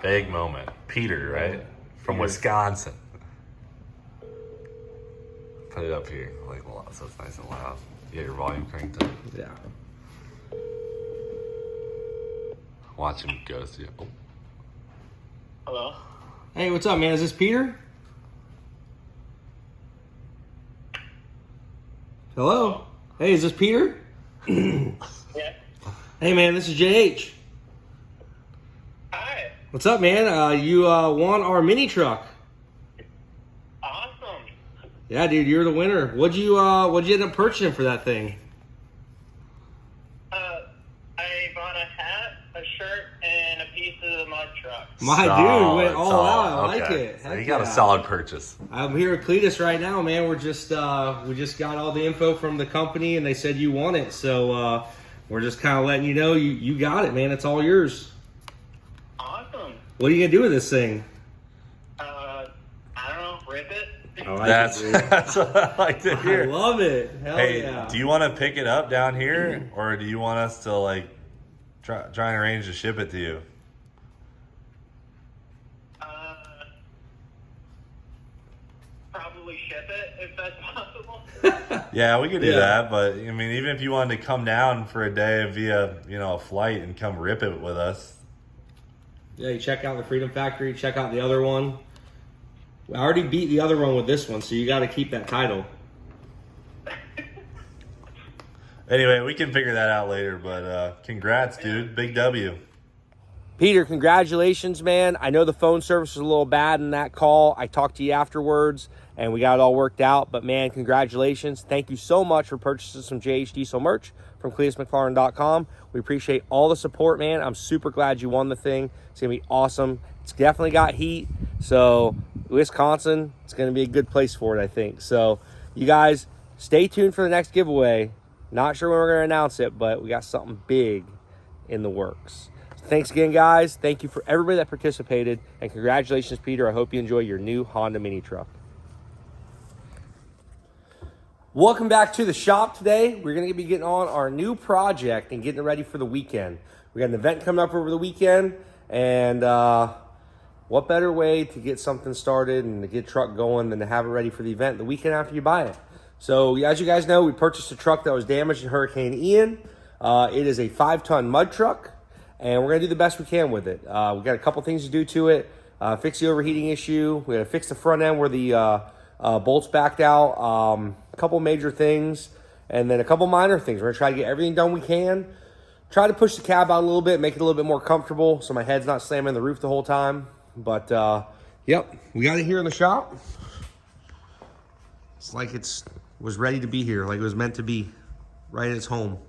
Big moment. Peter, right? From Wisconsin. Put it up here, like so it's nice and loud. You got your volume cranked up. Yeah. Watch him go through. Oh. Hello? Hey, what's up, man? Is this Peter? Hello? Hey, is this Peter? Yeah. Hey, man, this is JH. Hi. What's up, man? You won our mini truck. Awesome. Yeah, dude, you're the winner. What'd you end up purchasing for that thing? I bought a hat, a shirt, and a piece of the mud truck. My dude went all out. I like it. So you got a solid purchase. I'm here at Cletus right now, man. We just got all the info from the company, and they said you won it. So we're just kind of letting you know you got it, man. It's all yours. Awesome. What are you gonna do with this thing? I don't know, rip it? I like That's it, dude. that's what I like to hear. I love it. Hell Hey, yeah. do you want to pick it up down here, or do you want us to like try and arrange to ship it to you? Probably ship it if that's possible. Yeah, we could do Yeah. that, but I mean, even if you wanted to come down for a day via, a flight and come rip it with us. Yeah, you check out the Freedom Factory, check out the other one. I already beat the other one with this one, so you got to keep that title. Anyway, we can figure that out later, but congrats, dude. Big W. Peter, congratulations, man. I know the phone service was a little bad in that call. I talked to you afterwards, and we got it all worked out. But, man, congratulations. Thank you so much for purchasing some JH Diesel merch from CletusMcLaurin.com. We appreciate all the support, man. I'm super glad you won the thing. It's going to be awesome. It's definitely got heat. So, Wisconsin, it's going to be a good place for it, I think. So, you guys, stay tuned for the next giveaway. Not sure when we're going to announce it, but we got something big in the works. Thanks again, guys. Thank you for everybody that participated. And congratulations, Peter. I hope you enjoy your new Honda mini truck. Welcome back to the shop today. We're going to be getting on our new project and getting it ready for the weekend. We got an event coming up over the weekend. And what better way to get something started and to get a truck going than to have it ready for the event the weekend after you buy it. So as you guys know, we purchased a truck that was damaged in Hurricane Ian. It is a 5-ton mud truck. And we're going to do the best we can with it. We got a couple things to do to it. Fix the overheating issue. We got to fix the front end where the bolts backed out. A couple major things. And then a couple minor things. We're going to try to get everything done we can. Try to push the cab out a little bit. Make it a little bit more comfortable so my head's not slamming the roof the whole time. But, yep. We got it here in the shop. It's like it was ready to be here. Like it was meant to be. Right at its home.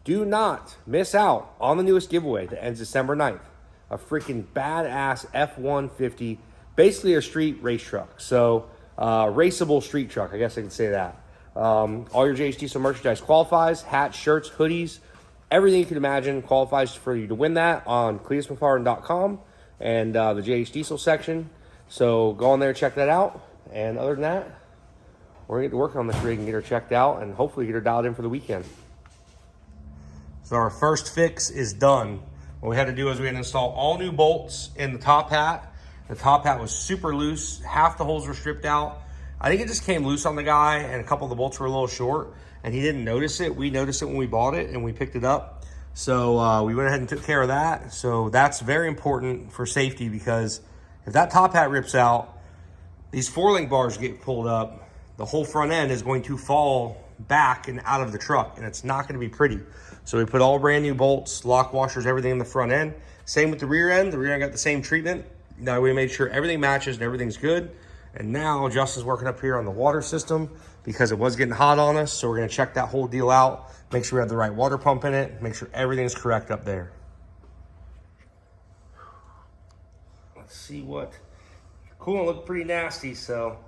Do not miss out on the newest giveaway that ends December 9th. A freaking badass F-150, basically a street race truck. So, raceable street truck, I guess I can say that. All your JH Diesel merchandise qualifies, hats, shirts, hoodies, everything you can imagine qualifies for you to win that on CletusMcLaurin.com and the JH Diesel section. So go on there, check that out. And other than that, we're going to get to work on this rig and get her checked out and hopefully get her dialed in for the weekend. So our first fix is done. What we had to do is we had to install all new bolts in the top hat. The top hat was super loose. Half the holes were stripped out. I think it just came loose on the guy and a couple of the bolts were a little short and he didn't notice it. We noticed it when we bought it and we picked it up. So we went ahead and took care of that. So that's very important for safety because if that top hat rips out, these 4-link bars get pulled up, the whole front end is going to fall back and out of the truck and it's not going to be pretty. So we put all brand new bolts, lock washers, everything in the front end. Same with the rear end. The rear end got the same treatment. Now we made sure everything matches and everything's good. And now Justin's working up here on the water system because it was getting hot on us. So we're gonna check that whole deal out, make sure we have the right water pump in it, make sure everything's correct up there. Let's see what, coolant looked pretty nasty. So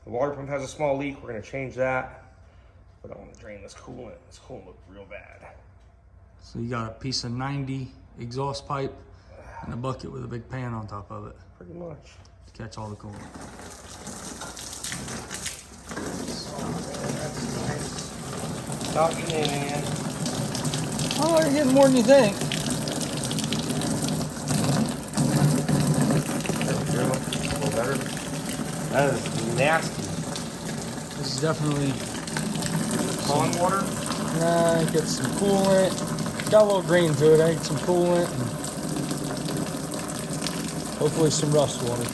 the water pump has a small leak. We're gonna change that. But I want to drain this coolant. This coolant looked real bad. So you got a piece of 90 exhaust pipe and a bucket with a big pan on top of it. Pretty much. To catch all the coolant. Stop getting in, man. Oh, you're getting more than you think. That is nasty. This is definitely Pond water? Nah, get some coolant. Got a little green to it. I get some coolant and hopefully some rust water.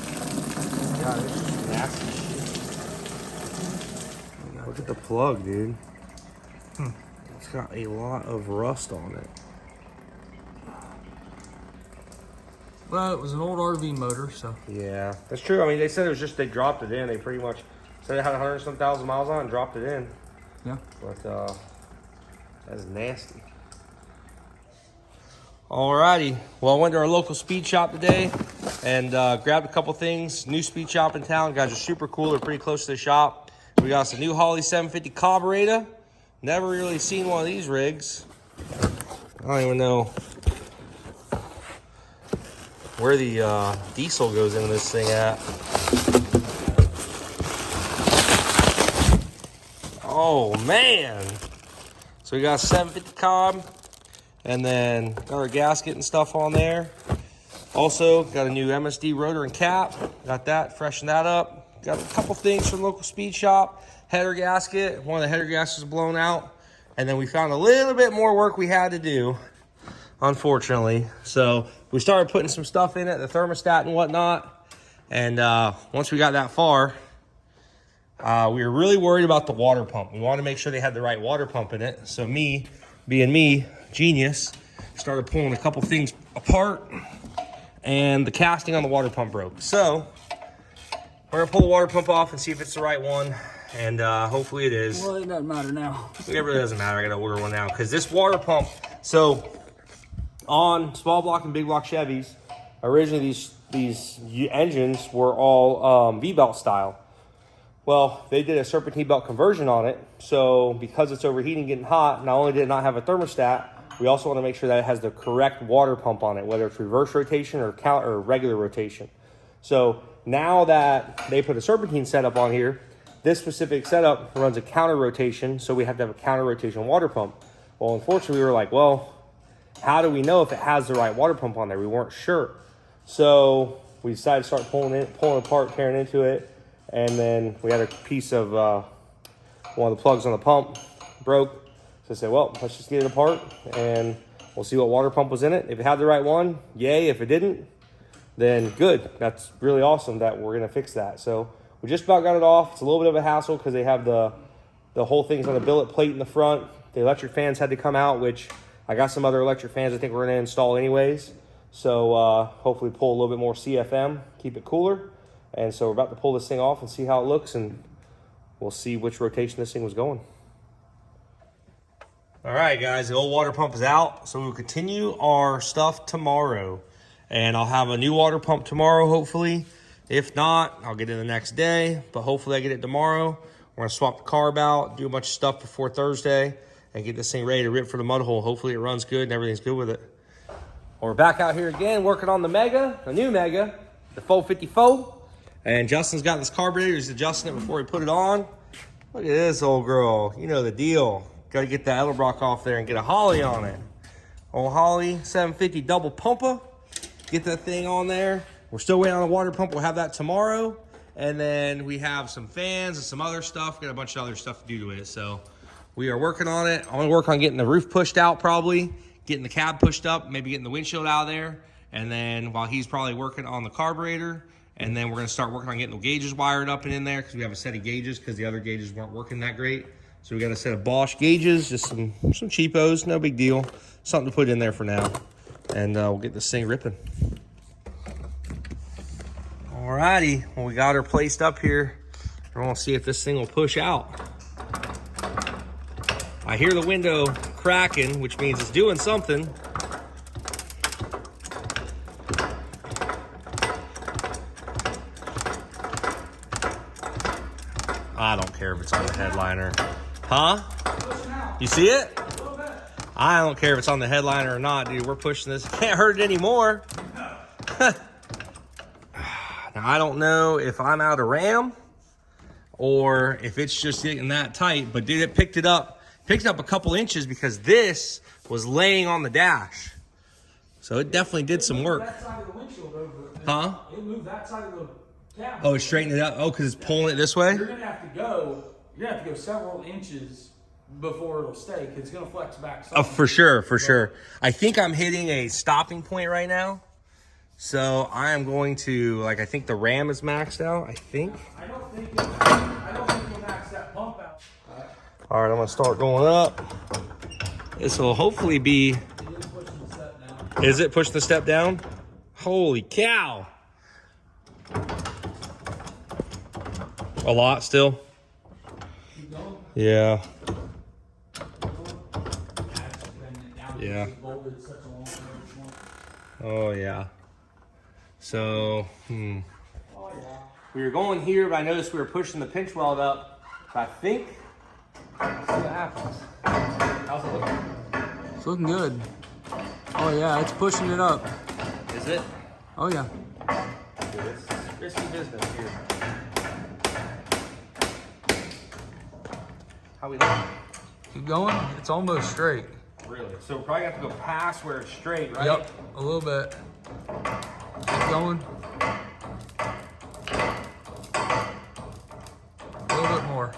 God, this is nasty. Look at the plug, dude. It's got a lot of rust on it. Well, it was an old RV motor, so. Yeah, that's true. I mean, they said it was just they dropped it in. They pretty much said it had 100-some thousand miles on it and dropped it in. Yeah. But that's nasty. Alrighty. Well, I went to our local speed shop today and grabbed a couple things. New speed shop in town. Guys are super cool. They're pretty close to the shop. We got some new Holley 750 carburetor. Never really seen one of these rigs. I don't even know where the diesel goes into this thing at. Oh man! So we got a 750 carb, and then got our gasket and stuff on there. Also got a new MSD rotor and cap. Got that, freshen that up. Got a couple things from the local speed shop. Header gasket, one of the header gaskets is blown out. And then we found a little bit more work we had to do, unfortunately. So we started putting some stuff in it, the thermostat and whatnot. And once we got that far, we were really worried about the water pump. We wanted to make sure they had the right water pump in it. So me, being me, genius, started pulling a couple things apart, and the casting on the water pump broke. So we're gonna pull the water pump off and see if it's the right one. And hopefully it is. Well, it doesn't matter now. It really doesn't matter. I gotta order one now because this water pump. So on small block and big block Chevys, originally these engines were all V-belt style. Well, they did a serpentine belt conversion on it. So because it's overheating, getting hot, not only did it not have a thermostat, we also want to make sure that it has the correct water pump on it, whether it's reverse rotation or regular rotation. So now that they put a serpentine setup on here, this specific setup runs a counter rotation, so we have to have a counter rotation water pump. Well, unfortunately, we were like, well, how do we know if it has the right water pump on there? We weren't sure. So we decided to start pulling apart, tearing into it, and then we had a piece of one of the plugs on the pump broke. So I said, well, let's just get it apart, and we'll see what water pump was in it. If it had the right one, yay. If it didn't, then good. That's really awesome that we're going to fix that. So we just about got it off. It's a little bit of a hassle because they have the whole thing's on a billet plate in the front. The electric fans had to come out, which I got some other electric fans I think we're going to install anyways. So hopefully pull a little bit more CFM, keep it cooler. And so we're about to pull this thing off and see how it looks, and we'll see which rotation this thing was going. All right, guys, the old water pump is out. So we'll continue our stuff tomorrow. And I'll have a new water pump tomorrow, hopefully. If not, I'll get it the next day, but hopefully I get it tomorrow. We're gonna swap the carb out, do a bunch of stuff before Thursday, and get this thing ready to rip for the mud hole. Hopefully it runs good and everything's good with it. Well, we're back out here again, working on the Mega, the new Mega, the 454. And Justin's got this carburetor. He's adjusting it before he put it on. Look at this old girl. You know the deal. Got to get that Edelbrock off there and get a Holley on it. Old Holley 750 double pumper. Get that thing on there. We're still waiting on the water pump. We'll have that tomorrow. And then we have some fans and some other stuff. Got a bunch of other stuff to do to it. So we are working on it. I'm going to work on getting the roof pushed out probably. Getting the cab pushed up. Maybe getting the windshield out of there. And then while he's probably working on the carburetor. And then we're going to start working on getting the gauges wired up and in there. Because we have a set of gauges. Because the other gauges weren't working that great. So we got a set of Bosch gauges. Just some cheapos. No big deal. Something to put in there for now. And we'll get this thing ripping. Alrighty, well, we got her placed up here. We're gonna see if this thing will push out. I hear the window cracking, which means it's doing something. I don't care if it's on the headliner. Huh? You see it? I don't care if it's on the headliner or not, dude. We're pushing this. Can't hurt it anymore. Now, I don't know if I'm out of RAM or if it's just getting that tight, but dude, it picked it up a couple inches because this was laying on the dash. So it definitely did some work. That side of the windshield over. Huh? It moved that side of the cab. Oh, it's straightening it up. Oh, because it's pulling it this way? You're gonna have to go several inches before it'll stay, because it's gonna flex back some. Oh, for sure, for sure. I think I'm hitting a stopping point right now. So I am going to, like, I think the ram is maxed out, I think. I don't think you'll max that pump out. All right, I'm gonna start going up. This will hopefully be, is it pushing the step down? Holy cow. A lot still? Yeah. Yeah. Oh yeah. So, we were going here, but I noticed we were pushing the pinch weld up. So I think, let's see what happens. How's it looking? It's looking good. Oh yeah, it's pushing it up. Is it? Oh yeah. Dude, this is risky business here. How we looking? Keep going. It's almost straight. Really? So we're probably gonna have to go past where it's straight, right? Yep, a little bit. Keep going. A little bit more.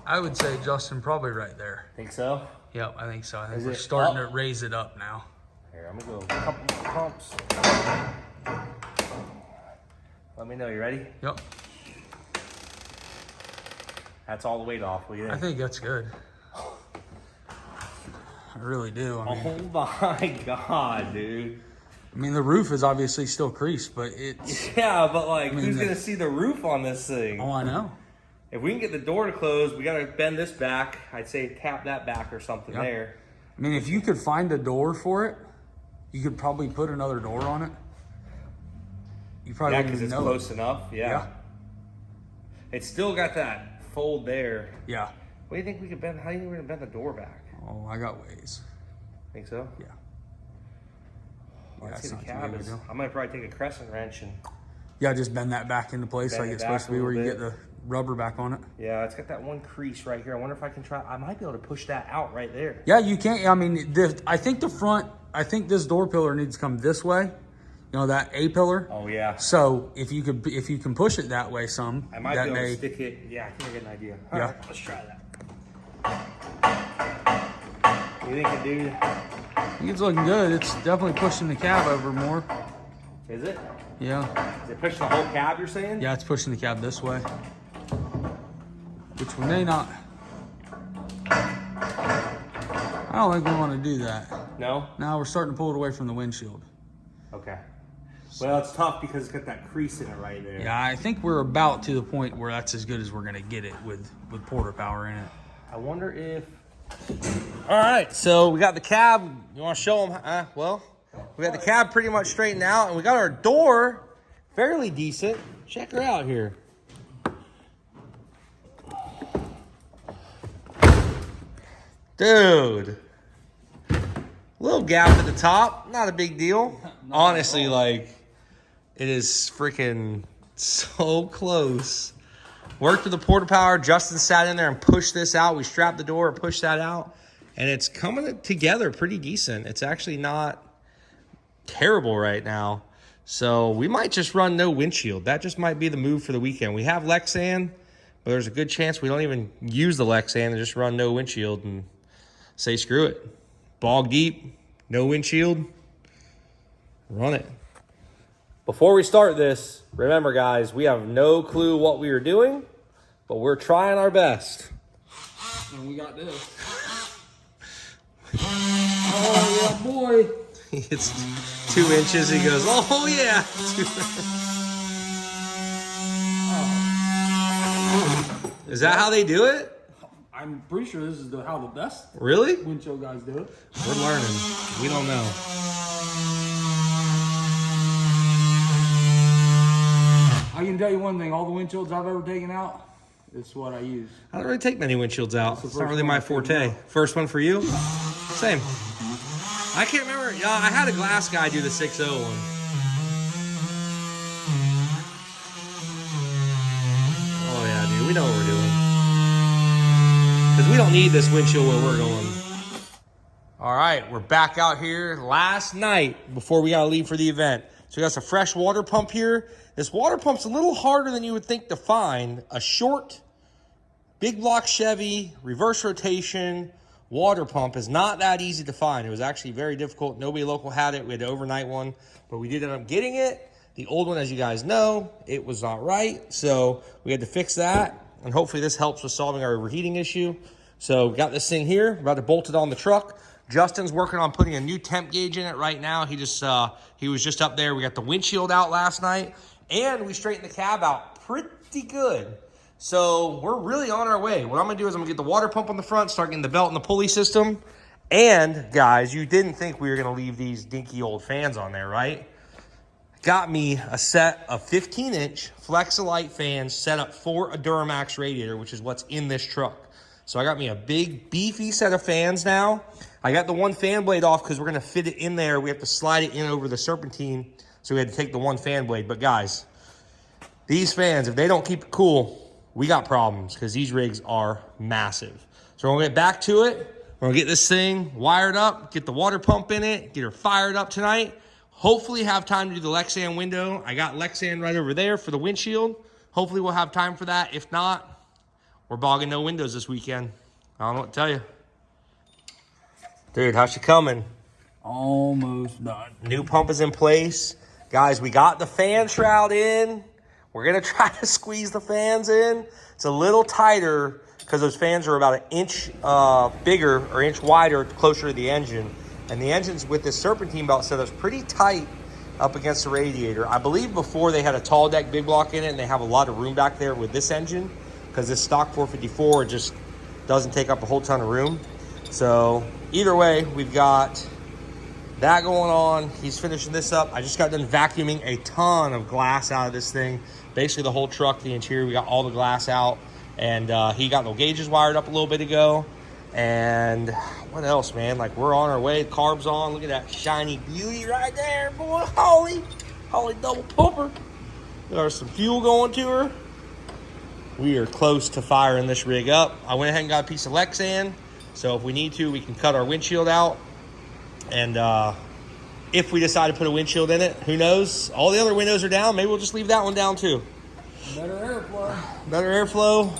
I would say, Justin, probably right there. Think so? Yep, I think so. I think Is we're it starting up? to raise it up now. Here, I'm gonna go a couple more pumps. Let me know, you ready? Yep, That's all the weight off. What do you I think? think that's good. I really do. I mean, Oh my god, dude. the roof is obviously still creased, but it's... Yeah, but like, mean, who's the- gonna see the roof on this thing? Oh, I know. If we can get the door to close, we gotta bend this back. I'd say tap that back or something Yep. there. I mean, if you could find a door for it, you could probably put another door on it. You probably Yeah, wouldn't because even it's know close enough. Yeah. Yeah. It's still got that fold there. Yeah. What do you think we could bend? How do you think we're gonna bend the door back? Oh, I got ways. Think so? Yeah. Well, Yeah, I'd say it's the not too cab big of a is. deal. I'm gonna probably take a crescent wrench and. Yeah, just bend that back into place Bend like it it's back supposed to be, a where you little get the rubber back on it. Yeah, it's got that one crease right here. I wonder if I can try. I might be able to push that out right there. Yeah, you can't. I mean, I think the front. I think this door pillar needs to come this way. You know, that A pillar. Oh yeah. So if you can push it that way some, I might that be able may. to stick it. Yeah, I think I get an idea. All Yeah. right, let's try that. You think it, dude? I think it's looking good. It's definitely pushing the cab over more. Is it? Yeah. Is it pushing the whole cab? You're saying? Yeah, it's pushing the cab this way. Which we may not. I don't think we want to do that. No. Now we're starting to pull it away from the windshield. Okay. Well, it's tough because it's got that crease in it right there. Yeah, I think we're about to the point where that's as good as we're gonna get it with porter power in it. I wonder if. All right, so we got the cab. You want to show them? Well, we got the cab pretty much straightened out, and we got our door fairly decent. Check her out here. Dude. Little gap at the top. Not a big deal. Honestly, like, it is freaking so close. Worked with the porta power. Justin sat in there and pushed this out. We strapped the door and pushed that out. And it's coming together pretty decent. It's actually not terrible right now. So we might just run no windshield. That just might be the move for the weekend. We have Lexan, but there's a good chance we don't even use the Lexan and just run no windshield and say screw it. Bog deep, no windshield, run it. Before we start this, remember guys, we have no clue what we are doing, but we're trying our best. And we got this. Oh yeah, boy. It's 2 inches. He goes, oh yeah. Is that how they do it? I'm pretty sure this is how the best Really? windshield guys do it. We're learning. We don't know. I can tell you one thing, all the windshields I've ever taken out, it's what I use. I don't really take many windshields out. the It's not first really one my I figured forte. out. First one for you? Same. I can't remember. Yeah, I had a glass guy do the 6.0 one. Oh yeah, dude. We know what we're doing. Because we don't need this windshield where we're going. All right, we're back out here last night before we gotta leave for the event. So we got a fresh water pump here. This water pump's a little harder than you would think to find. A short, big block Chevy, reverse rotation water pump is not that easy to find. It was actually very difficult. Nobody local had it. We had to overnight one, but we did end up getting it. The old one, as you guys know, it was not right. So we had to fix that. And hopefully this helps with solving our overheating issue. So we got this thing here, about to bolt it on the truck. Justin's working on putting a new temp gauge in it right now. He was just up there. We got the windshield out last night, and we straightened the cab out pretty good. So we're really on our way. What I'm gonna do is I'm gonna get the water pump on the front, start getting the belt and the pulley system. And guys, you didn't think we were gonna leave these dinky old fans on there, right? Got me a set of 15-inch Flexalite fans set up for a Duramax radiator, which is what's in this truck. So I got me a big, beefy set of fans now. I got the one fan blade off because we're going to fit it in there. We have to slide it in over the serpentine, so we had to take the one fan blade. But guys, these fans, if they don't keep it cool, we got problems because these rigs are massive. So we're going to get back to it. We're going to get this thing wired up, get the water pump in it, get her fired up tonight. Hopefully have time to do the Lexan window. I got Lexan right over there for the windshield. Hopefully we'll have time for that. If not, we're bogging no windows this weekend. I don't know what to tell you. Dude, how's she coming? Almost done. New pump is in place. Guys, we got the fan shroud in. We're going to try to squeeze the fans in. It's a little tighter because those fans are about an inch bigger or inch wider closer to the engine. And the engine's with this serpentine belt set up pretty tight up against the radiator. I believe before they had a tall deck big block in it, and they have a lot of room back there with this engine because this stock 454 just doesn't take up a whole ton of room. So either way, we've got that going on. He's finishing this up. I just got done vacuuming a ton of glass out of this thing. Basically the whole truck, the interior, we got all the glass out. And he got the gauges wired up a little bit ago. And what else, man? Like, we're on our way. Carbs on. Look at that shiny beauty right there, boy. Holly double pumper. There's some fuel going to her. We are close to firing this rig up. I went ahead and got a piece of Lexan. So if we need to, we can cut our windshield out. And if we decide to put a windshield in it, who knows? All the other windows are down. Maybe we'll just leave that one down too. Better airflow. Better airflow.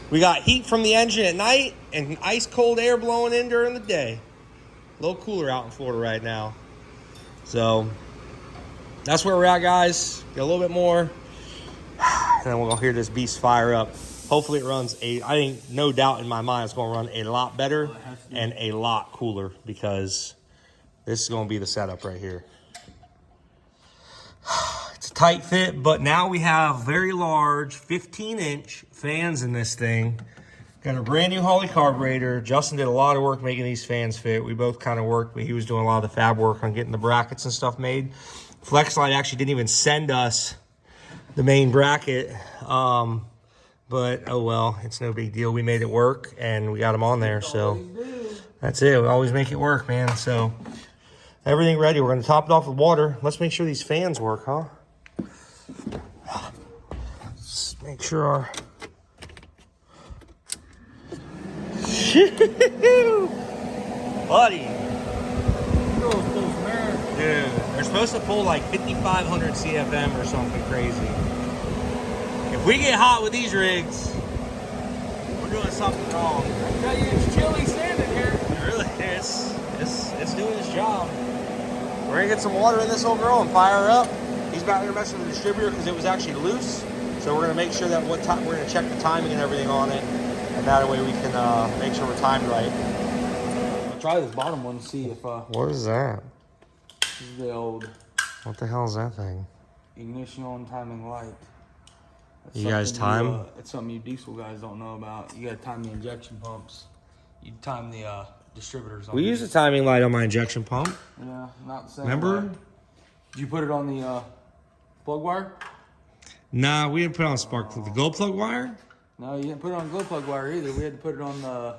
We got heat from the engine at night and ice cold air blowing in during the day. A little cooler out in Florida right now. So that's where we're at, guys. Get a little bit more. And then we'll hear this beast fire up. Hopefully it runs I think no doubt in my mind it's going to run a lot better and a lot cooler because this is going to be the setup right here. It's a tight fit, but now we have very large 15-inch fans in this thing. Got a brand new Holley carburetor. Justin did a lot of work making these fans fit. We both kind of worked, but he was doing a lot of the fab work on getting the brackets and stuff made. Flexlight actually didn't even send us the main bracket. But, oh well, it's no big deal. We made it work, and we got them on there. So that's it. We always make it work, man. So everything ready. We're going to top it off with water. Let's make sure these fans work, huh? Let's make sure our... Buddy. Dude, they're supposed to pull like 5,500 CFM or something crazy. If we get hot with these rigs, we're doing something wrong. I tell you, it's chilly standing here. It really is. It's doing its job. We're gonna get some water in this old girl and fire her up. He's back there messing with the distributor because it was actually loose. So we're gonna make sure that we're gonna check the timing and everything on it, and that way we can make sure we're timed right. I'll try this bottom one to see if What is that? this is the old What the hell is that thing? ignition on timing light. That's You guys something time? It's something you diesel guys don't know about. You gotta time the injection pumps. You time the distributors on We these. use a timing light on my injection pump. Yeah, not the same. Remember? way. Did you put it on the plug wire? Nah, we didn't put it on spark plug. The glow plug wire? No, you didn't put it on glow plug wire either. We had to put it on the...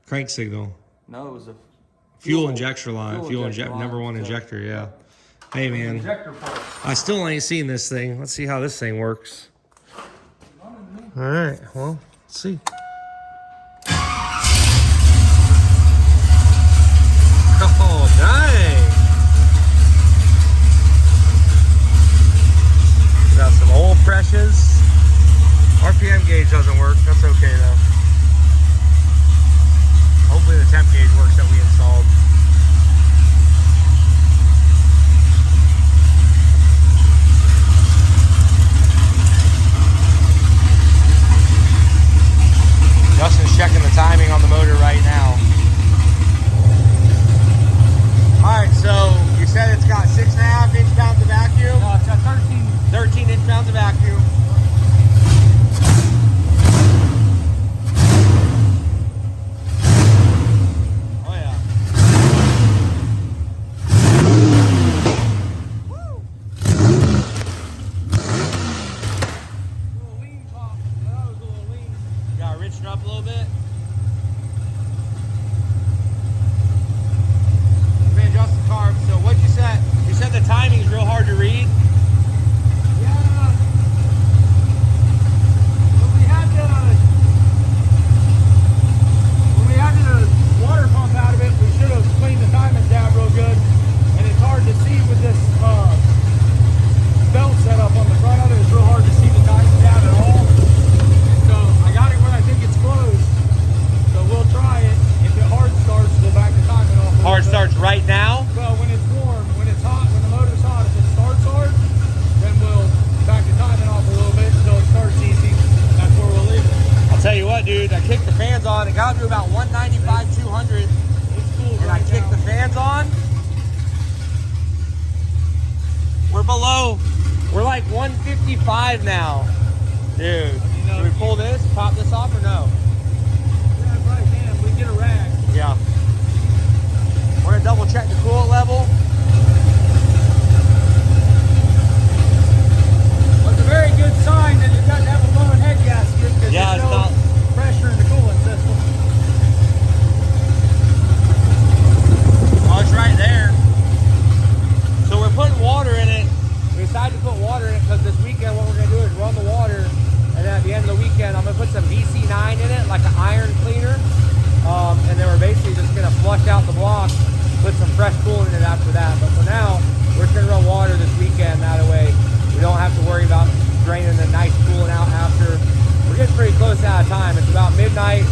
Crank signal. No, it was a... Fuel injector line. Fuel injector line, number one so- injector, yeah. Hey, man. Injector pump. I still ain't seen this thing. Let's see how this thing works. All right, well, let's see. starts right now? Well, when it's warm, when it's hot, when the motor's hot, if it starts hard, then we'll back the timing off a little bit until it starts easy. That's where we'll leave it. I'll tell you what, dude. I kicked the fans on. It got to about 195, 200. It's cool And I right kicked now. the fans on. We're below. We're like 155 now. Dude, can we pull this, pop this off or no? Yeah, probably can. We can get a rag. Yeah. We're gonna double check the coolant level. Well, it's a very good sign that it doesn't have a blowing head gasket because Yeah, there's it's no not. pressure in the coolant system. Oh, it's right there. So we're putting water in it. We decided to put water in it because this weekend what we're gonna do is run the water, and then at the end of the weekend I'm gonna put some VC9 in it, like an iron cleaner. And then we're basically just gonna flush out the block, put some fresh coolant in it after that. But for now, we're just gonna run water this weekend. That way we don't have to worry about draining the nice coolant out after. We're getting pretty close out of time. It's about midnight,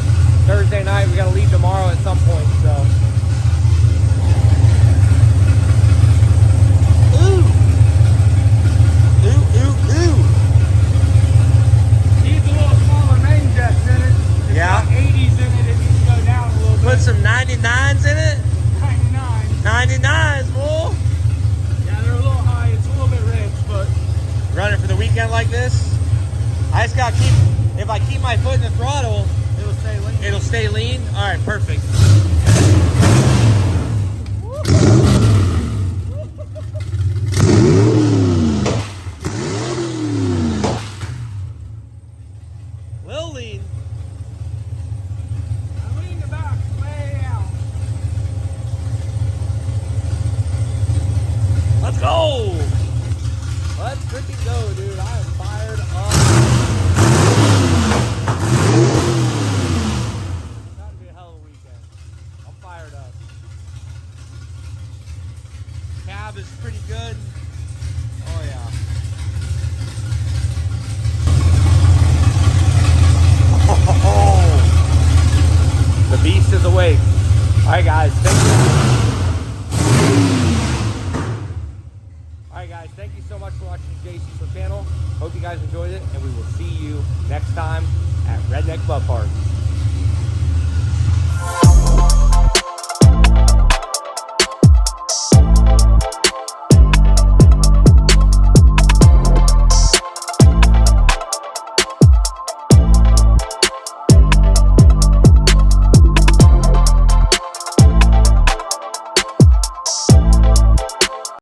Thursday night. We gotta leave tomorrow at some point, so. Needs a little smaller main jets in it. It's Yeah. got 80s in it. It needs to go down a little bit. Put some 99s in it. 99. 99s, boy. Yeah, they're a little high. It's a little bit rich, but Running for the weekend like this. I just gotta keep, if I keep my foot in the throttle, it'll stay lean. it'll stay lean. All right, perfect. Little lean. I lean the back way out. Let's go. Let's freaking go, dude. I am fired up. It's about to be a hell of a weekend. I'm fired up. Cab is pretty good. Oh, yeah. The beast is awake. All right, guys. Thank you. Alright guys, thank you so much for watching the JC channel. Hope you guys enjoyed it, and we will see you next time at Redneck Bud Park.